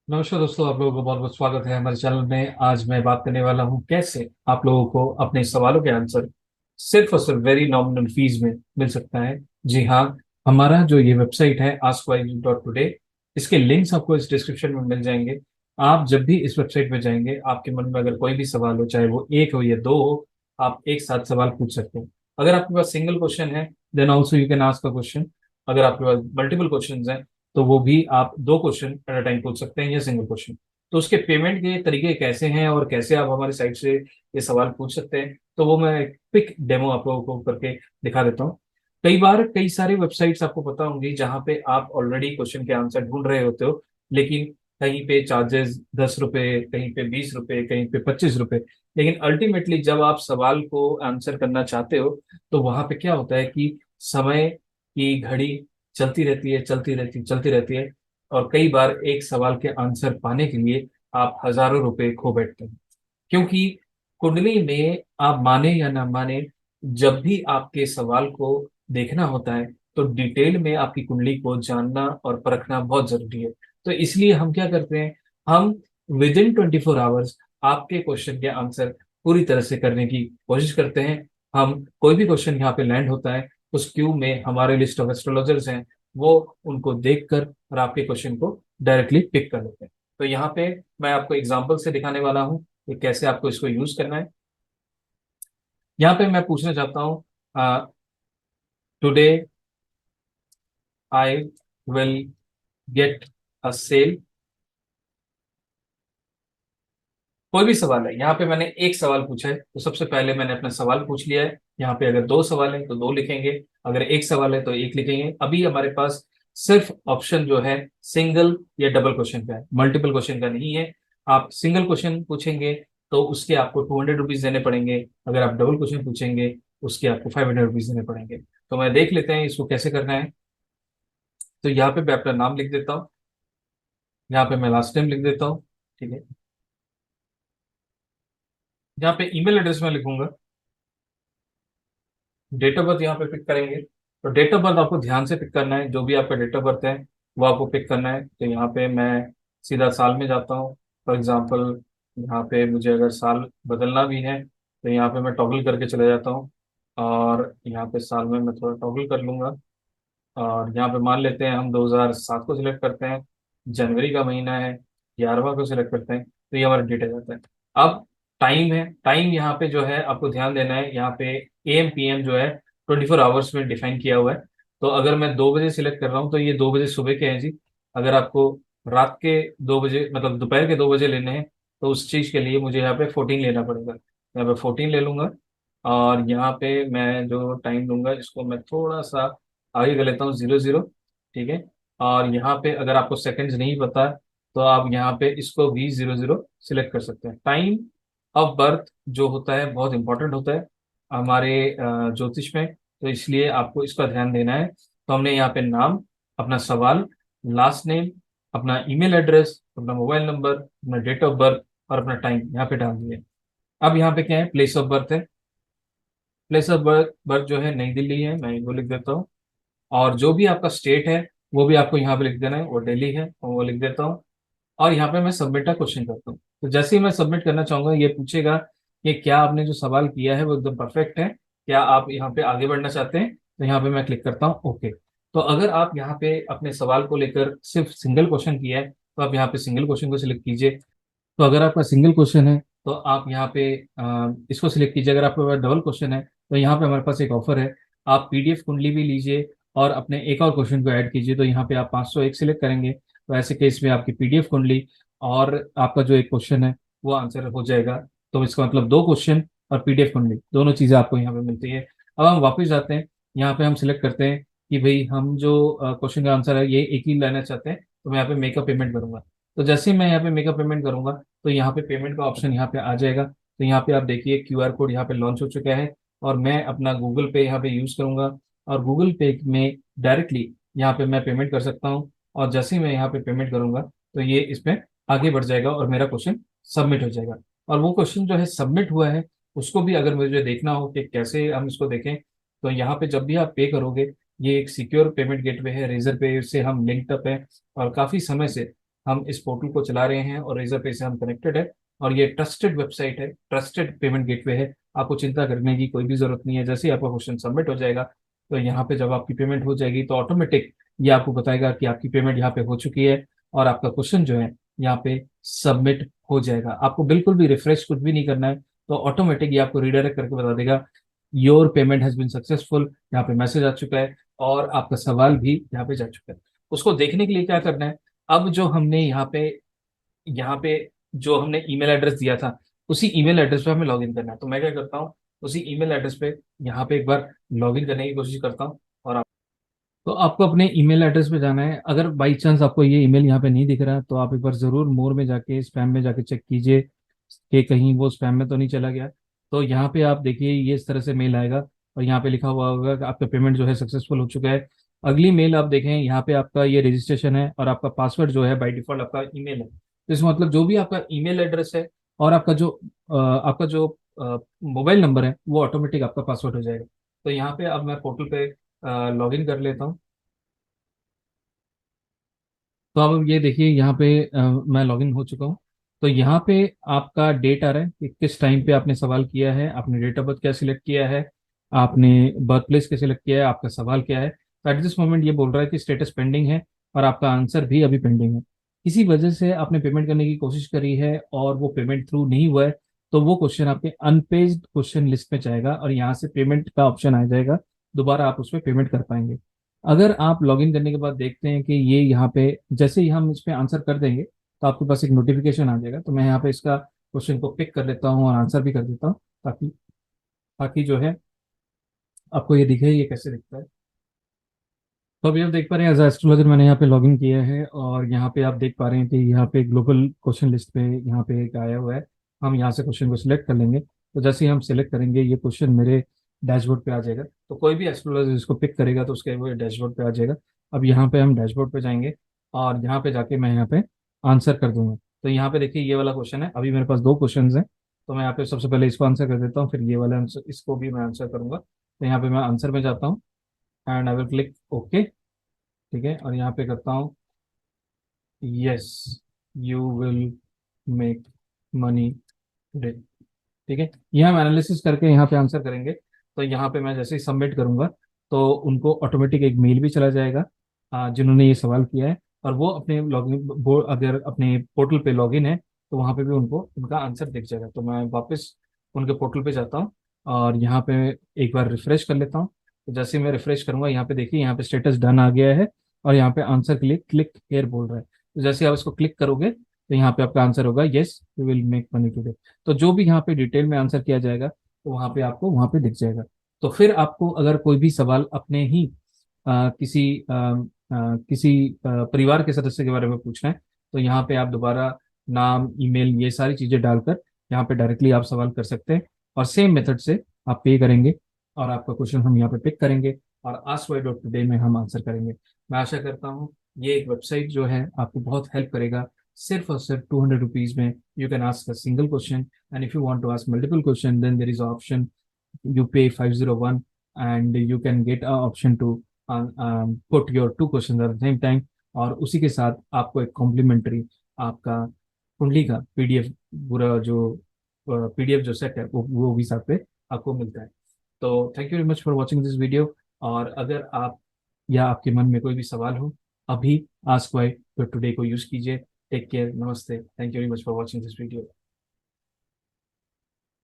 नमस्कार दोस्तों, आप लोगों को बहुत बहुत स्वागत है हमारे चैनल में। आज मैं बात करने वाला हूं कैसे आप लोगों को अपने सवालों के आंसर सिर्फ और सिर्फ वेरी नॉमिनल फीस में मिल सकता है। जी हाँ, हमारा जो ये वेबसाइट है askYG.today, इसके लिंक्स आपको इस डिस्क्रिप्शन में मिल जाएंगे। आप जब भी इस वेबसाइट में जाएंगे, आपके मन में अगर कोई भी सवाल हो, चाहे वो एक हो या दो हो, आप एक साथ सवाल पूछ सकते हैं। अगर आपके पास सिंगल क्वेश्चन है, then also you can ask a question. अगर आपके पास मल्टीपल क्वेश्चन हैं, तो वो भी आप दो क्वेश्चन एट अ टाइम पूछ सकते हैं या सिंगल क्वेश्चन। तो उसके पेमेंट के तरीके कैसे हैं और कैसे आप हमारी साइट से ये सवाल पूछ सकते हैं, तो वो मैं एक क्विक डेमो आप लोगों को करके दिखा देता हूँ। कई बार कई सारी वेबसाइट्स आपको पता होंगी जहाँ पे आप ऑलरेडी क्वेश्चन के आंसर ढूंढ रहे होते हो, लेकिन कहीं पे चार्जेस 10 रुपए, कहीं पे 20 रुपए, कहीं पे 25 रुपए। लेकिन अल्टीमेटली जब आप सवाल को आंसर करना चाहते हो, तो वहां पे क्या होता है कि समय की घड़ी चलती रहती है, चलती रहती है। और कई बार एक सवाल के आंसर पाने के लिए आप हजारों रुपए खो बैठते हैं। क्योंकि कुंडली में, आप माने या ना माने, जब भी आपके सवाल को देखना होता है, तो डिटेल में आपकी कुंडली को जानना और परखना बहुत जरूरी है। तो इसलिए हम क्या करते हैं, हम विद इन 24 आवर्स आपके क्वेश्चन के आंसर पूरी तरह से करने की कोशिश करते हैं। हम कोई भी क्वेश्चन यहाँ पे लैंड होता है, उस क्यू में हमारे लिस्ट ऑफ एस्ट्रोलॉजर्स हैं, वो उनको देखकर और आपके क्वेश्चन को डायरेक्टली पिक कर लेते हैं। तो यहाँ पे मैं आपको एग्जांपल से दिखाने वाला हूँ कि कैसे आपको इसको यूज करना है। यहाँ पे मैं पूछना चाहता हूँ, today I will get a sale. कोई भी सवाल है, यहाँ पे मैंने एक सवाल पूछा है, तो सबसे पहले मैंने अपना सवाल पूछ लिया है। यहाँ पे अगर दो सवाल है तो दो लिखेंगे, अगर एक सवाल है तो एक लिखेंगे। अभी हमारे पास सिर्फ ऑप्शन जो है सिंगल या डबल क्वेश्चन का है, मल्टीपल क्वेश्चन का नहीं है। आप सिंगल क्वेश्चन पूछेंगे तो उसके आपको 200 रुपीज देने पड़ेंगे। अगर आप डबल क्वेश्चन पूछेंगे, उसके आपको 500 रुपीज देने पड़ेंगे। तो मैं देख लेते हैं इसको कैसे करना है। तो यहाँ पे मैं अपना नाम लिख देता हूँ, यहाँ पे मैं लास्ट टाइम लिख देता हूँ। ठीक है, यहाँ पे ईमेल एड्रेस में लिखूंगा। डेट ऑफ बर्थ यहाँ पे पिक करेंगे। तो डेट ऑफ बर्थ आपको ध्यान से पिक करना है, जो भी आपका डेट ऑफ बर्थ है वो आपको पिक करना है। तो यहाँ पे मैं सीधा साल में जाता हूँ। फॉर एग्जांपल, यहाँ पे मुझे अगर साल बदलना भी है, तो यहाँ पे मैं टॉगल करके चले जाता हूँ। और यहाँ पे साल में मैं थोड़ा टॉगल कर लूंगा। और यहाँ पे मान लेते हैं हम 2007 को सिलेक्ट करते हैं, जनवरी का महीना है, 11वां को सिलेक्ट करते हैं, तो ये हमारा डेट आ जाता है। अब टाइम है, टाइम यहाँ पे जो है आपको ध्यान देना है। यहाँ पे एम पी एम जो है 24 आवर्स में डिफाइन किया हुआ है। तो अगर मैं 2 बजे सिलेक्ट कर रहा हूँ, तो ये 2 बजे सुबह के हैं जी। अगर आपको रात के 2 बजे, मतलब दोपहर के 2 बजे लेने हैं, तो उस चीज़ के लिए मुझे यहाँ पे 14 लेना पड़ेगा। यहाँ पे 14 ले लूंगा। और यहाँ पे मैं जो टाइम लूंगा, इसको मैं थोड़ा सा आगे कर लेता हूँ, 00। ठीक है। और यहाँ पे अगर आपको सेकंड्स नहीं पता, तो आप यहाँ पे इसको भी 00 सिलेक्ट कर सकते हैं। टाइम ऑफ बर्थ जो होता है बहुत इंपॉर्टेंट होता है हमारे ज्योतिष में, तो इसलिए आपको इसका ध्यान देना है। तो हमने यहाँ पे नाम, अपना सवाल, लास्ट नेम, अपना ईमेल एड्रेस, अपना मोबाइल नंबर, अपना डेट ऑफ बर्थ और अपना टाइम यहाँ पे डाल दिया। अब यहाँ पे क्या है, प्लेस ऑफ बर्थ है। प्लेस ऑफ बर्थ बर्थ जो है नई दिल्ली है, मैं वो लिख देता हूँ। और जो भी आपका स्टेट है, वो भी आपको यहाँ पे लिख देना है, वो दिल्ली है, और वो लिख देता हूँ। और यहाँ पे मैं सबमिट का क्वेश्चन करता हूँ। तो जैसे ही मैं सबमिट करना चाहूंगा, ये पूछेगा कि क्या आपने जो सवाल किया है वो एकदम परफेक्ट है, क्या आप यहाँ पे आगे बढ़ना चाहते हैं। तो यहाँ पे मैं क्लिक करता हूँ ओके। तो अगर आप यहाँ पे अपने सवाल को लेकर सिर्फ सिंगल क्वेश्चन किया है, तो आप यहाँ पे सिंगल क्वेश्चन को सिलेक्ट कीजिए। तो अगर आपका सिंगल क्वेश्चन है, तो आप यहाँ पे इसको सिलेक्ट कीजिए। अगर आपके पास डबल क्वेश्चन है, तो यहाँ पे हमारे पास एक ऑफर है, आप पीडीएफ कुंडली भी लीजिए और अपने एक और क्वेश्चन को ऐड कीजिए। तो यहाँ पे आप 501 सिलेक्ट करेंगे, तो ऐसे केस में आपकी पीडीएफ कुंडली और आपका जो एक क्वेश्चन है वो आंसर हो जाएगा। तो इसका मतलब दो क्वेश्चन और पीडीएफ कुंडली दोनों चीज़ें आपको यहाँ पे मिलती है। अब हम वापस जाते हैं, यहाँ पे हम सिलेक्ट करते हैं कि भाई हम जो क्वेश्चन का आंसर है ये एक ही लेना चाहते हैं, तो मैं यहाँ पे मेकअप पेमेंट करूंगा। तो जैसे ही मैं यहाँ पे मेकअप पेमेंट करूंगा, तो यहाँ पे पेमेंट का ऑप्शन यहाँ पे आ जाएगा। तो यहाँ पे आप देखिए क्यूआर कोड यहाँ पे लॉन्च हो चुका है, और मैं अपना गूगल पे यहाँ पे यूज करूंगा। और गूगल पे में डायरेक्टली यहाँ पे मैं पेमेंट कर सकता हूँ। और जैसे ही मैं यहाँ पे पेमेंट करूंगा, तो ये इसमें आगे बढ़ जाएगा और मेरा क्वेश्चन सबमिट हो जाएगा। और वो क्वेश्चन जो है सबमिट हुआ है, उसको भी अगर मुझे देखना हो कि कैसे हम इसको देखें, तो यहाँ पे जब भी आप पे करोगे, ये एक सिक्योर पेमेंट गेटवे है, रेजर पे से हम लिंक्ड अप है। और काफी समय से हम इस पोर्टल को चला रहे हैं और रेजर पे से हम कनेक्टेड है, और ये ट्रस्टेड वेबसाइट है, ट्रस्टेड पेमेंट गेटवे है। आपको चिंता करने की कोई भी जरूरत नहीं है। जैसे ही आपका क्वेश्चन सबमिट हो जाएगा, तो यहाँ पे जब आपकी पेमेंट हो जाएगी तो ऑटोमेटिक ये आपको बताएगा कि आपकी पेमेंट यहाँ पे हो चुकी है, और आपका क्वेश्चन जो है यहाँ पे सबमिट हो जाएगा। आपको बिल्कुल भी रिफ्रेश कुछ भी नहीं करना है, तो ऑटोमेटिक ये आपको रिडायरेक्ट करके बता देगा your payment has been successful. यहाँ पे मैसेज आ चुका है और आपका सवाल भी यहाँ पे जा चुका है। उसको देखने के लिए क्या करना है, अब जो हमने यहाँ पे जो हमने ईमेल एड्रेस दिया था, उसी ईमेल एड्रेस पे हमें लॉगिन करना है। तो मैं क्या करता हूँ, उसी ईमेल एड्रेस पे यहाँ पे एक बार लॉगिन करने की कोशिश करता हूँ। और तो आपको अपने ईमेल एड्रेस पे जाना है। अगर बाई चांस आपको ये ईमेल यहाँ पे नहीं दिख रहा, तो आप एक बार ज़रूर मोर में जाके स्पैम में जाके चेक कीजिए कि कहीं वो स्पैम में तो नहीं चला गया। तो यहाँ पे आप देखिए ये इस तरह से मेल आएगा, और यहाँ पे लिखा हुआ होगा कि आपका पेमेंट जो है सक्सेसफुल हो चुका है। अगली मेल आप देखें, यहाँ पे आपका ये रजिस्ट्रेशन है और आपका पासवर्ड जो है बाई डिफॉल्ट आपका ईमेल है। तो इसका मतलब जो भी आपका ईमेल एड्रेस है और आपका जो मोबाइल नंबर है, वो ऑटोमेटिक आपका पासवर्ड हो जाएगा। तो यहाँ पे अब मैं पोर्टल पे लॉगिन कर लेता हूँ। तो अब ये देखिए यहाँ पे मैं लॉगिन हो चुका हूँ। तो यहाँ पे आपका डेट आ रहा है कि किस टाइम पे आपने सवाल किया है, आपने डेट ऑफ बर्थ क्या सिलेक्ट किया है, आपने बर्थ प्लेस क्या सिलेक्ट किया है, आपका सवाल क्या है। तो एट दिस मोमेंट ये बोल रहा है कि स्टेटस पेंडिंग है, और आपका आंसर भी अभी पेंडिंग है। किसी वजह से आपने पेमेंट करने की कोशिश करी है और वो पेमेंट थ्रू नहीं हुआ है, तो वो क्वेश्चन आपके अनपेज्ड क्वेश्चन लिस्ट में जाएगा और यहाँ से पेमेंट का ऑप्शन आ जाएगा। दोबारा आप उस पर पेमेंट कर पाएंगे। अगर आप लॉगिन करने के बाद देखते हैं कि ये यहाँ पे जैसे ही हम इस पे आंसर कर देंगे, तो आपके पास एक नोटिफिकेशन आ जाएगा। तो मैं यहाँ पे इसका क्वेश्चन को पिक कर लेता हूँ और आंसर भी कर देता हूँ, ताकि ताकि जो है आपको ये दिखे ये कैसे दिखता है। तो अभी आप देख पा रहे हैं एज एस्ट्रोलॉजर मैंने यहाँ पे लॉगिन किया है, और यहाँ पे आप देख पा रहे हैं कि यहाँ पे ग्लोबल क्वेश्चन लिस्ट पे यहाँ पे एक आया हुआ है। हम यहाँ से क्वेश्चन को सिलेक्ट कर लेंगे। तो जैसे ही हम सिलेक्ट करेंगे, ये क्वेश्चन मेरे डैशबोर्ड पे आ जाएगा। तो कोई भी एस्ट्रोलॉजर इसको पिक करेगा तो उसके वो डैशबोर्ड पे आ जाएगा। अब यहाँ पे हम डैशबोर्ड पे जाएंगे, और यहाँ पे जाके मैं यहाँ पे आंसर कर दूंगा। तो यहाँ पे देखिए ये वाला क्वेश्चन है, अभी मेरे पास दो क्वेश्चन हैं। तो मैं यहाँ पे सबसे पहले इसको आंसर कर देता हूँ, फिर ये वाला आंसर इसको भी मैं आंसर करूंगा। तो यहाँ पे मैं आंसर में जाता हूँ and I will click okay. ठीक है, और यहाँ पे करता हूँ yes, you will make money today. ठीक है, ये हम एनालिसिस करके यहाँ पे आंसर करेंगे। तो यहाँ पे मैं जैसे ही सबमिट करूंगा, तो उनको ऑटोमेटिक एक मेल भी चला जाएगा जिन्होंने ये सवाल किया है। और वो अपने लॉगिन अगर अपने पोर्टल पे लॉगिन है, तो वहाँ पे भी उनको उनका आंसर दिख जाएगा। तो मैं वापस उनके पोर्टल पे जाता हूँ और यहाँ पे एक बार रिफ्रेश कर लेता हूँ। तो जैसे ही मैं रिफ्रेश करूंगा, यहाँ पे देखिए यहाँ पे स्टेटस डन आ गया है, और यहाँ पे आंसर के लिए क्लिक हेयर बोल रहा है। तो जैसे आप इसको क्लिक करोगे, तो यहाँ पे आपका आंसर होगा yes you will make money today. तो जो भी यहाँ पे डिटेल में आंसर किया जाएगा, तो वहाँ पे आपको वहाँ पे दिख जाएगा। तो फिर आपको अगर कोई भी सवाल अपने ही किसी परिवार के सदस्य के बारे में पूछना है, तो यहाँ पे आप दोबारा नाम, ईमेल, ये सारी चीजें डालकर यहाँ पे डायरेक्टली आप सवाल कर सकते हैं। और सेम मेथड से आप पे करेंगे, और आपका क्वेश्चन हम यहाँ पे पिक करेंगे, और आस्क वाई डॉट टुडे में हम आंसर करेंगे। मैं आशा करता हूँ ये एक वेबसाइट जो है आपको बहुत हेल्प करेगा। सिर्फ और सिर्फ 200 रुपीज में you can ask a single question, and if you want to ask multiple question then there is option, you pay 501 and you can get a option to put your two questions at the same time। और उसी के साथ आपको एक complementary आपका कुंडली का PDF, पूरा जो पीडीएफ जो सेट है वो भी साथ पे आपको मिलता है। तो thank you very much for watching this video. और अगर आप या आपके मन में कोई भी सवाल हो, अभी आस्क वाई टुडे को यूज कीजिए। टेक केयर, नमस्ते, thank you very much for watching this video.